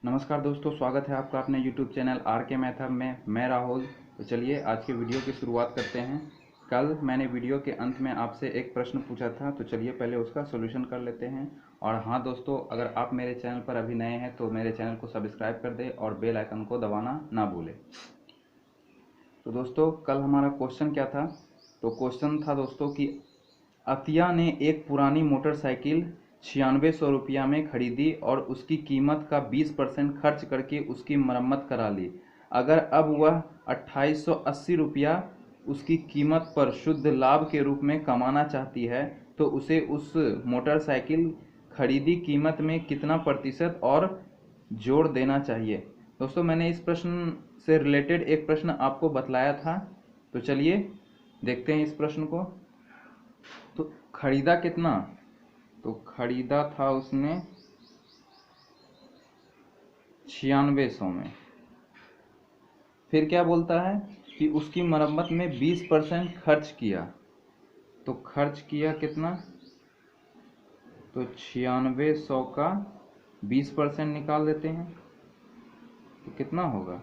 नमस्कार दोस्तों, स्वागत है आपका अपने YouTube चैनल आर के मैथ हब में। मैं राहुल। तो चलिए आज के वीडियो की शुरुआत करते हैं। कल मैंने वीडियो के अंत में आपसे एक प्रश्न पूछा था, तो चलिए पहले उसका सॉल्यूशन कर लेते हैं। और हाँ दोस्तों, अगर आप मेरे चैनल पर अभी नए हैं तो मेरे चैनल को सब्सक्राइब कर दें और बेल आइकन को दबाना ना भूलें। तो दोस्तों, कल हमारा क्वेश्चन क्या था? तो क्वेश्चन था दोस्तों कि अतिया ने एक पुरानी मोटरसाइकिल 9600 रुपया में खरीदी और उसकी कीमत का 20% खर्च करके उसकी मरम्मत करा ली। अगर अब वह 2880 रुपया उसकी कीमत पर शुद्ध लाभ के रूप में कमाना चाहती है, तो उसे उस मोटरसाइकिल खरीदी कीमत में कितना प्रतिशत और जोड़ देना चाहिए। दोस्तों, मैंने इस प्रश्न से रिलेटेड एक प्रश्न आपको बतलाया था, तो चलिए देखते हैं इस प्रश्न को। तो खरीदा कितना? तो खरीदा था उसने 9600 में। फिर क्या बोलता है कि उसकी मरम्मत में 20% खर्च किया। तो खर्च किया कितना? तो 9600 का 20% निकाल देते हैं, तो कितना होगा?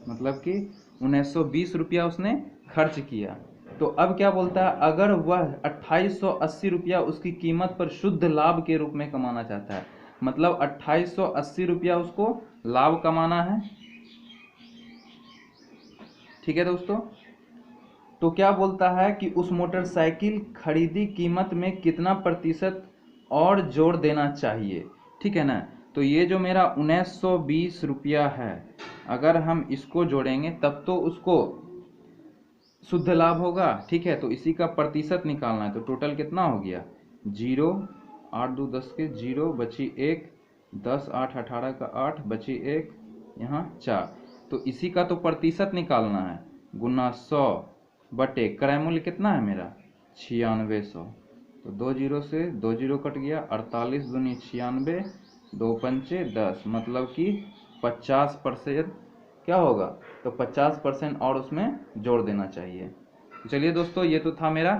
मतलब कि 1920 रुपया उसने खर्च किया। तो अब क्या बोलता है, अगर वह 2880 रुपया उसकी कीमत पर शुद्ध लाभ के रूप में कमाना चाहता है, मतलब 2880 रुपया उसको लाभ कमाना है। ठीक है दोस्तों, तो क्या बोलता है कि उस मोटरसाइकिल खरीदी कीमत में कितना प्रतिशत और जोड़ देना चाहिए। ठीक है ना? तो ये जो मेरा 1920 रुपया है, अगर हम इसको जोड़ेंगे तब तो उसको शुद्ध लाभ होगा। ठीक है, तो इसी का प्रतिशत निकालना है। तो टोटल कितना हो गया? 0, 8 2 10 के 0 बची 1, 10 8 18 का 8 बची 1, यहाँ 4। तो इसी का तो प्रतिशत निकालना है। गुना 100 बटे क्रय मूल्य कितना है मेरा? 9600। तो 2 जीरो से 2 जीरो कट गया, 48 दूनी 96, 2 पंचे 10, मतलब कि 50% क्या होगा? तो 50% और उसमें जोड़ देना चाहिए। चलिए दोस्तों, ये तो था मेरा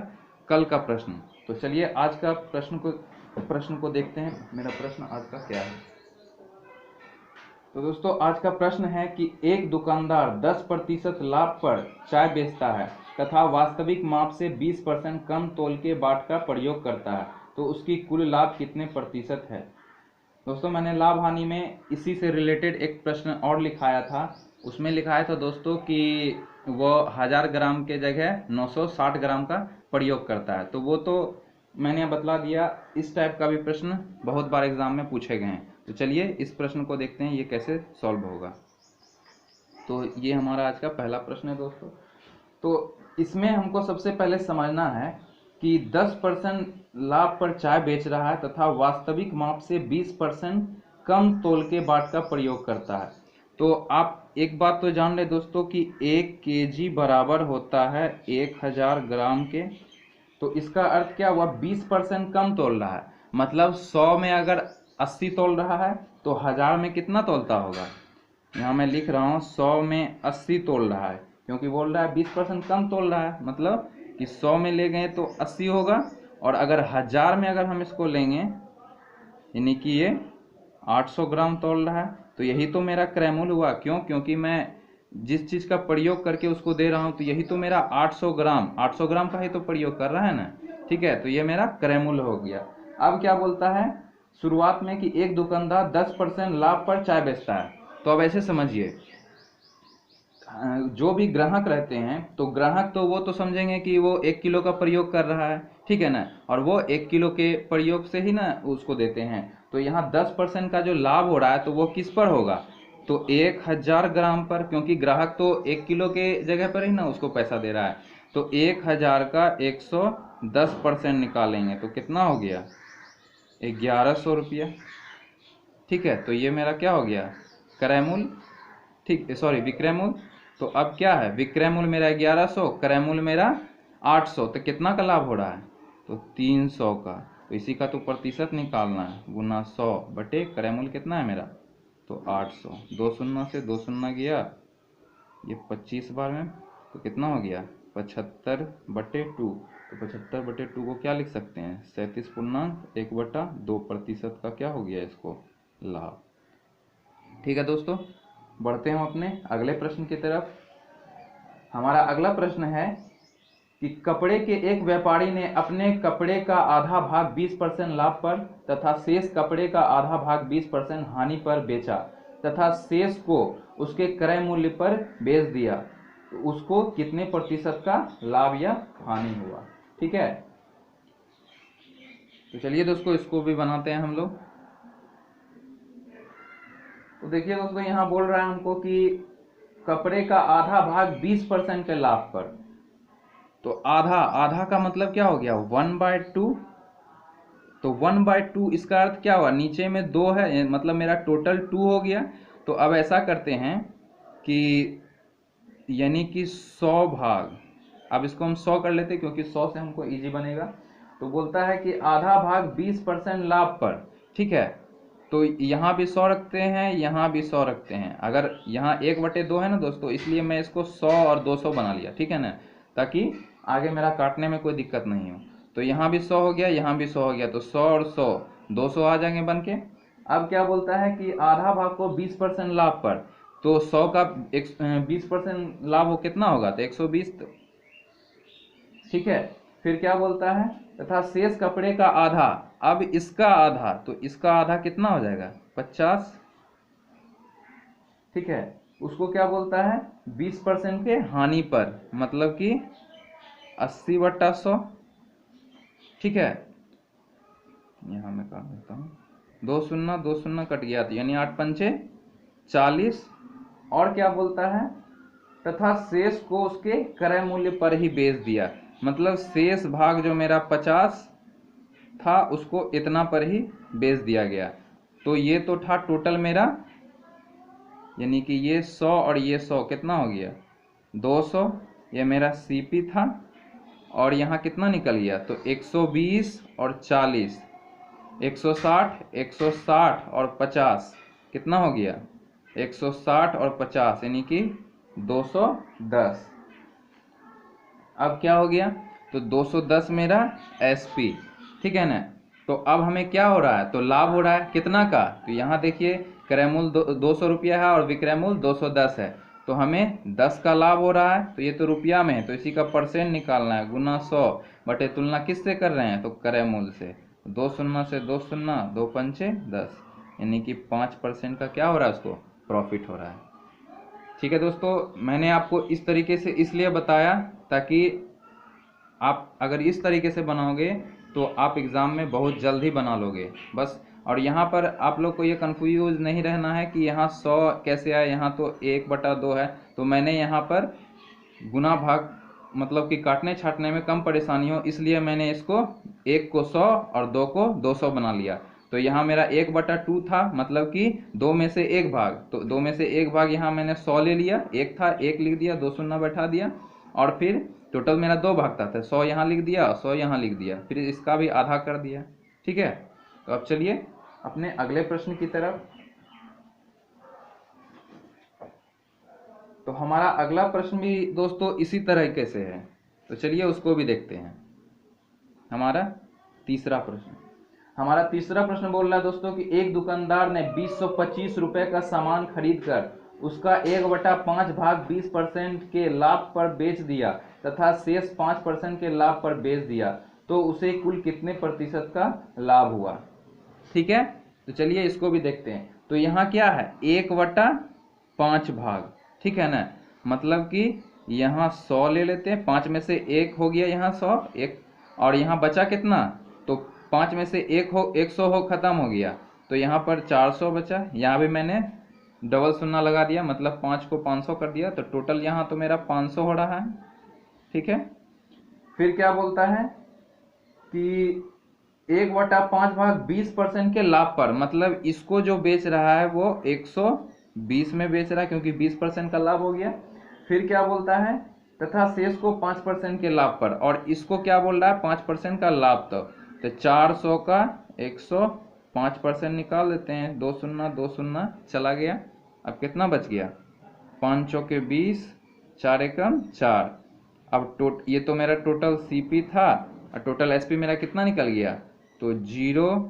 कल का प्रश्न। तो चलिए आज का प्रश्न को देखते हैं। मेरा प्रश्न आज का क्या है? तो दोस्तों, आज का प्रश्न है कि एक दुकानदार 10% लाभ पर चाय बेचता है तथा वास्तविक माप से 20% कम तोल के बाट का प्रयोग करता है, तो उसकी कुल लाभ कितने प्रतिशत है? दोस्तों, मैंने लाभ हानि में इसी से रिलेटेड एक प्रश्न और लिखाया था। उसमें लिखाया था दोस्तों कि वो 1000 ग्राम के जगह 960 ग्राम का प्रयोग करता है। तो वो तो मैंने बतला दिया। इस टाइप का भी प्रश्न बहुत बार एग्जाम में पूछे गए हैं। तो चलिए इस प्रश्न को देखते हैं ये कैसे सॉल्व होगा। तो ये हमारा आज का पहला प्रश्न है दोस्तों। तो इसमें हमको सबसे पहले समझना है कि 10% लाभ पर चाय बेच रहा है तथा वास्तविक माप से 20% कम तोल के बाट का प्रयोग करता है। तो आप एक बात तो जान ले दोस्तों कि 1 केजी बराबर होता है 1000 ग्राम के। तो इसका अर्थ क्या हुआ? 20% कम तोल रहा है। मतलब 100 में अगर 80 तोल रहा है तो 1000 में कितना तोलता होगा? यहाँ मैं लिख रहा हूँ 100 में 80 तोल रहा है, क्योंकि बोल रहा है 20% कम तोल रहा है। मतलब कि 100 में ले गए तो 80 होगा, और अगर 1000 में अगर हम इसको लेंगे, यानी कि ये 800 ग्राम तोल रहा है, तो यही तो मेरा क्रय मूल्य हुआ। क्यों? क्योंकि मैं जिस चीज़ का प्रयोग करके उसको दे रहा हूँ, तो यही तो मेरा 800 ग्राम का ही तो प्रयोग कर रहा है ना। ठीक है, तो ये मेरा क्रय मूल्य हो गया। अब क्या बोलता है शुरुआत में कि एक दुकानदार 10% लाभ पर चाय बेचता है। तो अब ऐसे समझिए, जो भी ग्राहक रहते हैं, तो ग्राहक तो वो तो समझेंगे कि वो 1 किलो का प्रयोग कर रहा है। ठीक है ना? और वो 1 किलो के प्रयोग से ही ना उसको देते हैं। तो यहाँ 10% का जो लाभ हो रहा है तो वो किस पर होगा? तो 1000 ग्राम पर, क्योंकि ग्राहक तो 1 किलो के जगह पर ही ना उसको पैसा दे रहा है। तो 1000 का 110% निकालेंगे तो कितना हो गया? 1100 रुपया। ठीक है, तो ये मेरा क्या हो गया? क्रय मूल्य। ठीक, सॉरी, विक्रय मूल्य। तो अब क्या है? विक्रय मूल्य मेरा 1100, क्रय मूल्य मेरा 800। तो कितना का लाभ हो रहा है? तो 300 का। तो इसी का तो प्रतिशत निकालना है। गुना 100 बटे क्रय मूल्य कितना है मेरा? तो 800। 2 शून्य से 2 शून्य गया, ये 25 बार में, तो कितना हो गया? 75 बटे 2। तो 75/2 को क्या लिख सकते हैं, 37.1/2% का क्या हो गया इसको लाभ। ठीक है दोस्तों, बढ़ते हैं हम अपने अगले प्रश्न की तरफ। हमारा अगला प्रश्न है कि कपड़े के एक व्यापारी ने अपने कपड़े का आधा भाग 20% लाभ पर तथा शेष कपड़े का आधा भाग 20% हानि पर बेचा तथा शेष को उसके क्रय मूल्य पर बेच दिया, तो उसको कितने प्रतिशत का लाभ या हानि हुआ। ठीक है, तो चलिए दोस्तों इसको भी बनाते हैं हम लोग। तो देखिए दोस्तों, यहाँ बोल रहा है हमको कि कपड़े का आधा भाग 20% के लाभ पर, तो आधा आधा का मतलब क्या हो गया 1/2। तो 1/2 इसका अर्थ क्या हुआ, नीचे में 2 है, मतलब मेरा टोटल 2 हो गया। तो अब ऐसा करते हैं कि यानी कि 100 भाग, अब इसको हम 100 कर लेते हैं क्योंकि 100 से हमको इजी बनेगा। तो बोलता है कि आधा भाग 20% लाभ पर, ठीक है, तो यहाँ भी 100 रखते हैं, यहाँ भी 100 रखते हैं। अगर यहाँ 1/2 है ना दोस्तों, इसलिए मैं इसको 100 और 200 बना लिया, ठीक है ना, ताकि आगे मेरा काटने में कोई दिक्कत नहीं हो। तो यहाँ भी 100 हो गया, यहाँ भी 100 हो गया, तो 100 और 100 200 आ जाएंगे बन के। अब क्या बोलता है कि आधा भाग को 20% लाभ पर, तो 100 का 20% लाभ हो कितना होगा, तो 120। तो ठीक है, फिर क्या बोलता है, तथा शेष कपड़े का आधा, अब इसका आधा, तो इसका आधा कितना हो जाएगा 50। ठीक है, उसको क्या बोलता है 20% के हानि पर, मतलब कि 80/100। ठीक है, यहाँ मैं काट देता हूँ, 2 शून्य 2 शून्य कट गया, तो यानी 8 पंचे 40। और क्या बोलता है, तथा शेष को उसके क्रय मूल्य पर ही बेच दिया, मतलब शेष भाग जो मेरा 50 था उसको इतना पर ही बेच दिया गया। तो ये तो था टोटल मेरा, यानी कि ये 100 और ये 100 कितना हो गया 200, ये मेरा सीपी था। और यहाँ कितना निकल गया, तो 120 और 40, 160, 160 और 50 कितना हो गया 160 और 50, यानी कि 210। अब क्या हो गया, तो 210 मेरा एसपी, ठीक है ना। तो अब हमें क्या हो रहा है, तो लाभ हो रहा है कितना का, तो यहाँ देखिए क्रय मूल्य 200 रुपया है और विक्रय मूल्य 210 है, तो हमें 10 का लाभ हो रहा है। तो ये तो रुपया में है, तो इसी का परसेंट निकालना है, गुना 100 बटे तुलना किससे कर रहे हैं, तो क्रय मूल्य से। 2 शून्य से 2 शून्य, 2 पंचे 10, यानी कि 5% का क्या हो रहा है, उसको प्रॉफिट हो रहा है। ठीक है दोस्तों, मैंने आपको इस तरीके से इसलिए बताया ताकि आप अगर इस तरीके से बनाओगे तो आप एग्ज़ाम में बहुत जल्द ही बना लोगे बस। और यहाँ पर आप लोग को ये कन्फ्यूज नहीं रहना है कि यहाँ 100 कैसे आए, यहाँ तो 1/2 है। तो मैंने यहाँ पर गुना भाग, मतलब कि काटने छाटने में कम परेशानी हो, इसलिए मैंने इसको 1 को 100 और 2 को 200 बना लिया। तो यहाँ मेरा 1/2 था, मतलब कि 2 में से 1 भाग, तो 2 में से 1 भाग यहाँ मैंने 100 ले लिया, 1 था 1 लिख दिया, 2 शून्य बैठा दिया, और फिर टोटल मेरा 2 भाग था, 100 यहाँ लिख दिया, 100 यहाँ लिख दिया, फिर इसका भी आधा कर दिया। ठीक है, तो अब चलिए अपने अगले प्रश्न की तरफ। तो हमारा अगला प्रश्न भी दोस्तों इसी तरीके से है, तो चलिए उसको भी देखते हैं। हमारा तीसरा प्रश्न बोल रहा है दोस्तों कि एक दुकानदार ने 225 रुपए का सामान खरीद कर उसका 1/5 भाग 20% के लाभ पर बेच दिया तथा शेष 5% के लाभ पर बेच दिया, तो उसे कुल कितने प्रतिशत का लाभ हुआ। ठीक है, तो चलिए इसको भी देखते हैं। तो यहाँ क्या है 1/5 भाग, ठीक है ना, मतलब कि यहाँ 100 ले लेते हैं, 5 में से 1 हो गया, यहाँ 100 1, और यहाँ बचा कितना, तो 5 में से 1 हो 100 हो, खत्म हो गया, तो यहाँ पर 400 बचा। यहाँ भी मैंने डबल शून्य लगा दिया, मतलब 5 को 500 कर दिया, तो टोटल यहाँ तो मेरा 500 हो रहा है। ठीक है, फिर क्या बोलता है कि 1/5 भाग 20% के लाभ पर, मतलब इसको जो बेच रहा है वो 120 में बेच रहा है क्योंकि 20% का लाभ हो गया। फिर क्या बोलता है, तथा शेष को 5% के लाभ पर, और इसको क्या बोल रहा है 5% का लाभ। तो 400 का 100 5% निकाल देते हैं, 2 शून्य 2 शून्य चला गया, अब कितना बच गया 5 चौके 20, 4 एकम 4। अब ये तो मेरा टोटल सीपी था और टोटल एसपी मेरा कितना निकल गया, तो 0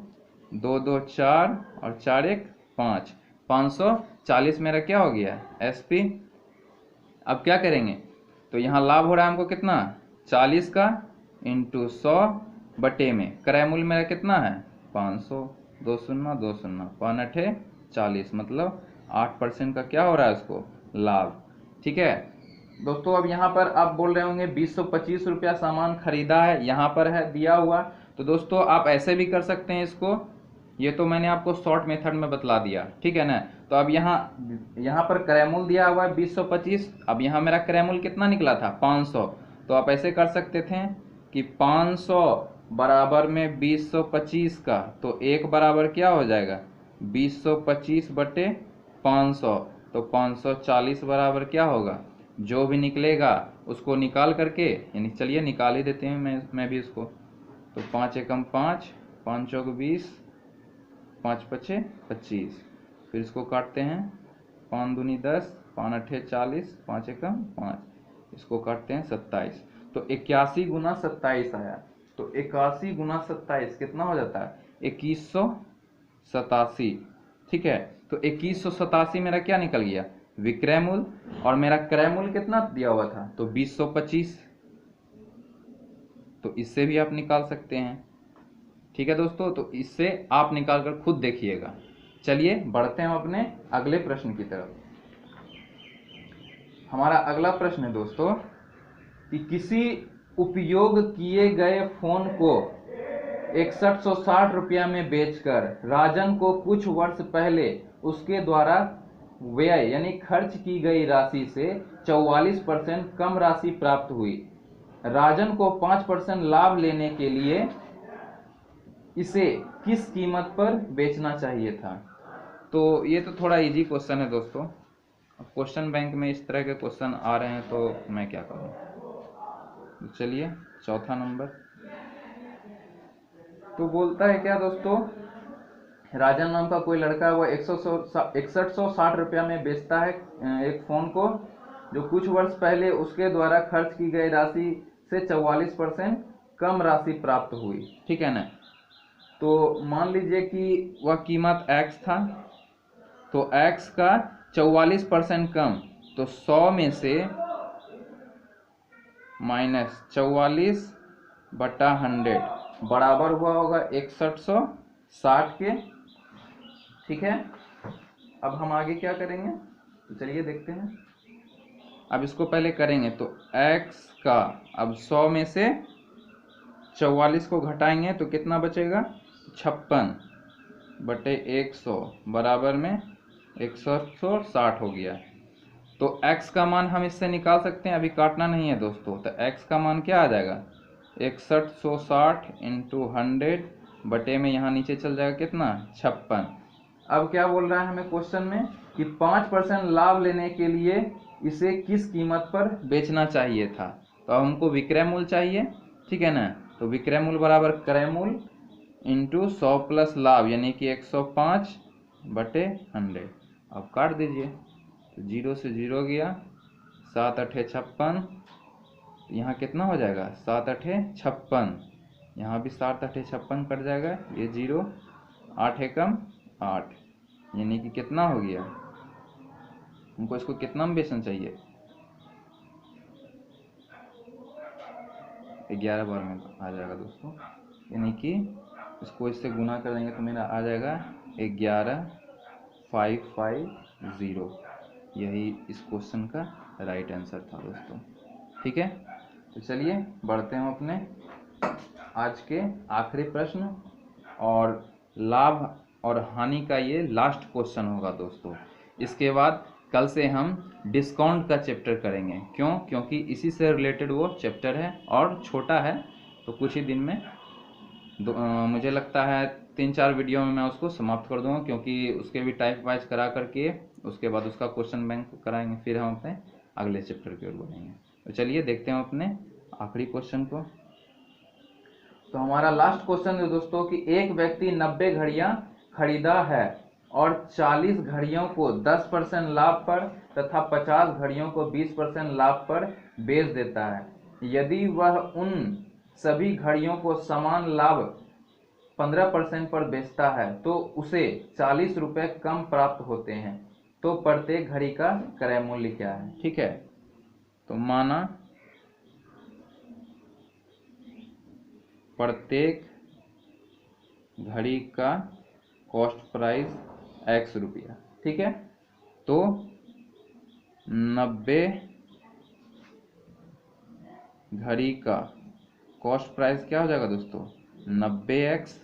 2 2 4 और 4 1 5, 540 मेरा क्या हो गया एसपी। अब क्या करेंगे, तो यहाँ लाभ हो रहा है हमको कितना 40 का इंटू 100 बटे में क्रय मूल्य मेरा कितना है 500, 2 शून्य 2 शून्य, 5 8 40, मतलब 8% का क्या हो रहा है उसको लाभ। ठीक है दोस्तों, अब यहाँ पर आप बोल रहे होंगे 225 रुपया सामान खरीदा है, यहाँ पर है दिया हुआ। तो दोस्तों आप ऐसे भी कर सकते हैं इसको, ये तो मैंने आपको शॉर्ट मेथड में बतला दिया, ठीक है ना। तो अब यहाँ पर क्रय मूल्य दिया हुआ है 225, अब यहाँ मेरा क्रय मूल्य कितना निकला था 500, तो आप ऐसे कर सकते थे कि 500 बराबर में 225 का, तो एक बराबर क्या हो जाएगा 225 बटे 500, तो 540 बराबर क्या होगा, जो भी निकलेगा उसको निकाल करके, यानी चलिए निकाल ही देते हैं मैं भी इसको। तो 5 एकम 5, 5 चौक 20, 5 पचे 25, फिर इसको काटते हैं 5 दूनी 10, 5 अठे 40, 5 एकम 5, इसको काटते हैं 27, तो 81 गुना 27 आया। तो 81 गुना 27 कितना हो जाता है 2187। ठीक है, तो 2187 मेरा क्या निकल गया विक्रय मूल्य, और मेरा क्रय मूल्य कितना दिया हुआ था तो 225, तो इससे भी आप निकाल सकते हैं। ठीक है दोस्तों, तो इससे आप निकाल कर खुद देखिएगा। चलिए बढ़ते हैं अपने अगले प्रश्न की तरफ। हमारा अगला प्रश्न है दोस्तों कि किसी उपयोग किए गए फोन को 6160 रुपया में बेचकर राजन को कुछ वर्ष पहले उसके द्वारा व्यय यानी खर्च की गई राशि से 44% कम राशि प्राप्त हुई। राजन को 5% लाभ लेने के लिए इसे किस कीमत पर बेचना चाहिए था। तो ये तो थोड़ा इजी क्वेश्चन है दोस्तों, क्वेश्चन बैंक में इस तरह के क्वेश्चन आ रहे हैं तो मैं क्या करूं। तो चलिए चौथा नंबर, तो बोलता है क्या दोस्तों, राजन नाम का कोई लड़का है, वो 6160 रुपया में बेचता है एक फोन को, जो कुछ वर्ष पहले उसके द्वारा खर्च की गई राशि से 44% कम राशि प्राप्त हुई। ठीक है ना, तो मान लीजिए कि वह कीमत x था, तो x का 44% कम, तो 100 में से माइनस 44 बटा 100 बराबर हुआ होगा 6160 के। ठीक है, अब हम आगे क्या करेंगे, तो चलिए देखते हैं। अब इसको पहले करेंगे तो x का, अब 100 में से 44 को घटाएंगे तो कितना बचेगा 56 बटे 100 बराबर में 6160 हो गया। तो x का मान हम इससे निकाल सकते हैं, अभी काटना नहीं है दोस्तों। तो x का मान क्या आ जाएगा 6160 इंटू 100 बटे में यहाँ नीचे चल जाएगा कितना 56। अब क्या बोल रहा है हमें क्वेश्चन में कि 5% लाभ लेने के लिए इसे किस कीमत पर बेचना चाहिए था। तो अब हमको विक्रय मूल्य चाहिए, ठीक है ना। तो विक्रय मूल्य बराबर क्रय मूल्य इंटू 100 प्लस लाभ यानी कि 105 बटे 100। अब काट दीजिए, तो 0 से 0 गया, 7 अठे 56, यहाँ कितना हो जाएगा 7 अठे 56, यहाँ भी 7 अठे 56 कट जाएगा, ये 0, 8 एकम 8, यानी कि कितना हो गया, हमको इसको कितना में बेचना चाहिए 11 बार में आ जाएगा दोस्तों, यानी कि इसको इससे गुना कर देंगे तो मेरा आ जाएगा 11550। यही इस क्वेश्चन का राइट आंसर था दोस्तों। ठीक है, तो चलिए बढ़ते हैं अपने आज के आखिरी प्रश्न, और लाभ और हानि का ये लास्ट क्वेश्चन होगा दोस्तों। इसके बाद कल से हम डिस्काउंट का चैप्टर करेंगे, क्योंकि इसी से रिलेटेड वो चैप्टर है और छोटा है, तो कुछ ही दिन में मुझे लगता है 3-4 वीडियो में मैं उसको समाप्त कर दूंगा, क्योंकि उसके भी टाइप वाइज करा करके उसके बाद उसका क्वेश्चन बैंक कराएंगे, फिर हम अपने अगले चैप्टर की ओर बढ़ेंगे। तो चलिए देखते हैं अपने आखिरी क्वेश्चन को। तो हमारा लास्ट क्वेश्चन है दोस्तों कि एक व्यक्ति 90 घड़ियां खरीदा है और 40 घड़ियों को 10% लाभ पर तथा 50 घड़ियों को 20% लाभ पर बेच देता है। यदि वह उन सभी घड़ियों को समान लाभ 15% पर बेचता है तो उसे 40 रुपये कम प्राप्त होते हैं, तो प्रत्येक घड़ी का क्रय मूल्य क्या है। ठीक है, तो माना प्रत्येक घड़ी का कॉस्ट प्राइस x रुपया। ठीक है, तो 90 घड़ी का कॉस्ट प्राइस क्या हो जाएगा दोस्तों, 90x।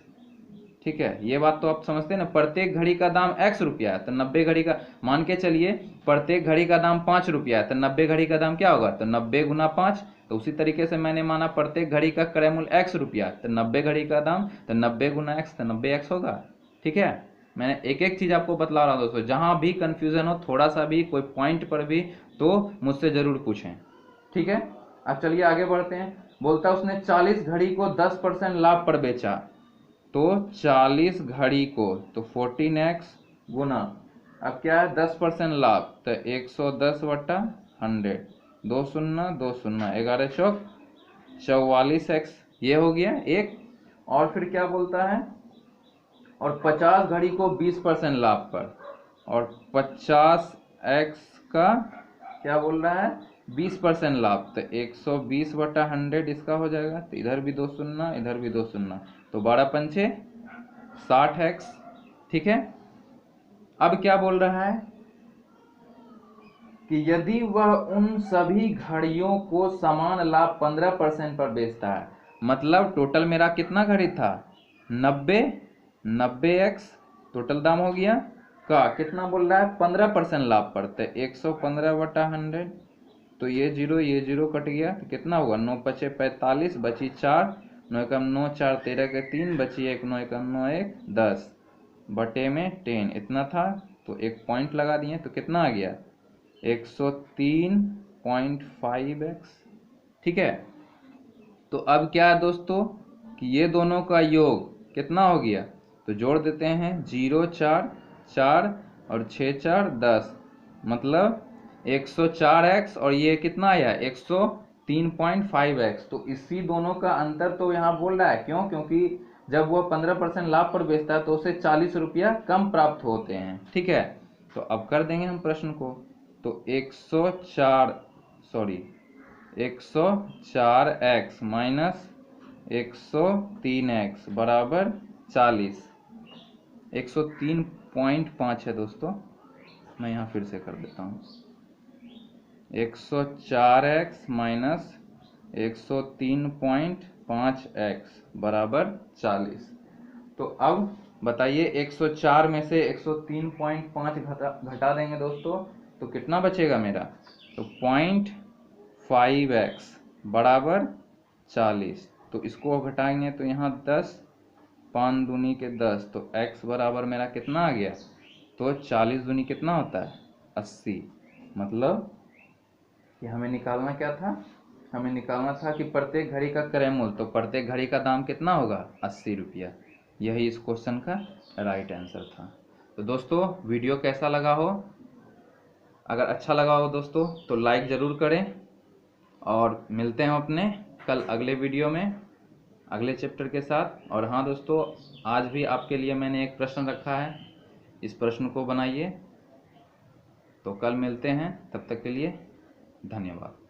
ठीक है, ये बात तो आप समझते हैं ना, प्रत्येक घड़ी का दाम x रुपया है तो 90 घड़ी का, मान के चलिए प्रत्येक घड़ी का दाम 5 रुपया है तो 90 घड़ी का दाम क्या होगा, तो 90 गुना 5। तो उसी तरीके से मैंने माना प्रत्येक घड़ी का क्रय मूल्य x रुपया तो 90 घड़ी का दाम तो 90 गुना x तो 90x होगा। ठीक है, मैंने एक एक चीज आपको बतला रहा हूँ दोस्तों, जहां भी कंफ्यूजन हो थोड़ा सा भी कोई पॉइंट पर भी तो मुझसे जरूर पूछें। ठीक है, अब चलिए आगे बढ़ते हैं। बोलता है उसने 40 घड़ी को 10% लाभ पर बेचा, तो 40 घड़ी को तो 14x गुना, अब क्या है 10% लाभ तो 110 बटा 100, 2 शून्य 2 शून्य, 11 चौक 44x, ये हो गया एक। और फिर क्या बोलता है, और 50 घड़ी को 20% लाभ पर, और 50x का क्या बोल रहा है 20% लाभ तो 120 बटा 100 इसका हो जाएगा, तो इधर भी 2 शून्य इधर भी 2 शून्य, तो 12 पंचे 60x। ठीक है, अब क्या बोल रहा है कि यदि वह उन सभी घड़ियों को समान लाभ 15% पर बेचता है, मतलब टोटल मेरा कितना घड़ी था 90x टोटल दाम हो गया का, कितना बोल रहा है 15% लाभ पर, तो 115 बटा 100, तो ये जीरो कट गया तो कितना होगा 9 पचे 45 बची 4, 9 एकम 9 4 13 के 3 बची 1, 9 एकम 9 1 10 बटे में 10 इतना था, तो एक पॉइंट लगा दिए तो कितना आ गया 103.5x। ठीक है, तो अब क्या है दोस्तों कि ये दोनों का योग कितना हो गया, तो जोड़ देते हैं 0 4 4 और 6 4 10, मतलब 104x, और ये कितना आया 103.5x। तो इसी दोनों का अंतर तो यहाँ बोल रहा है, क्यों, क्योंकि जब वह 15% लाभ पर बेचता है तो उसे 40 रुपया कम प्राप्त होते हैं। ठीक है, तो अब कर देंगे हम प्रश्न को, तो 104x माइनस 103x बराबर 40, 103.5 है दोस्तों, मैं यहाँ फिर से कर देता हूँ, 104x माइनस 103.5x बराबर 40। तो अब बताइए 104 में से 103.5 घटा देंगे दोस्तों तो कितना बचेगा मेरा, तो 0.5x बराबर 40। तो इसको घटाएंगे तो यहाँ 10 5 दूनी के 10, तो x बराबर मेरा कितना आ गया, तो 40 दूनी कितना होता है 80। मतलब कि हमें निकालना क्या था, हमें निकालना था कि प्रत्येक घड़ी का क्रय मूल्य, तो प्रत्येक घड़ी का दाम कितना होगा 80 रुपया। यही इस क्वेश्चन का राइट आंसर था। तो दोस्तों वीडियो कैसा लगा हो, अगर अच्छा लगा हो दोस्तों तो लाइक ज़रूर करें, और मिलते हैं अपने कल अगले वीडियो में अगले चैप्टर के साथ। और हाँ दोस्तों, आज भी आपके लिए मैंने एक प्रश्न रखा है, इस प्रश्न को बनाइए। तो कल मिलते हैं, तब तक के लिए धन्यवाद।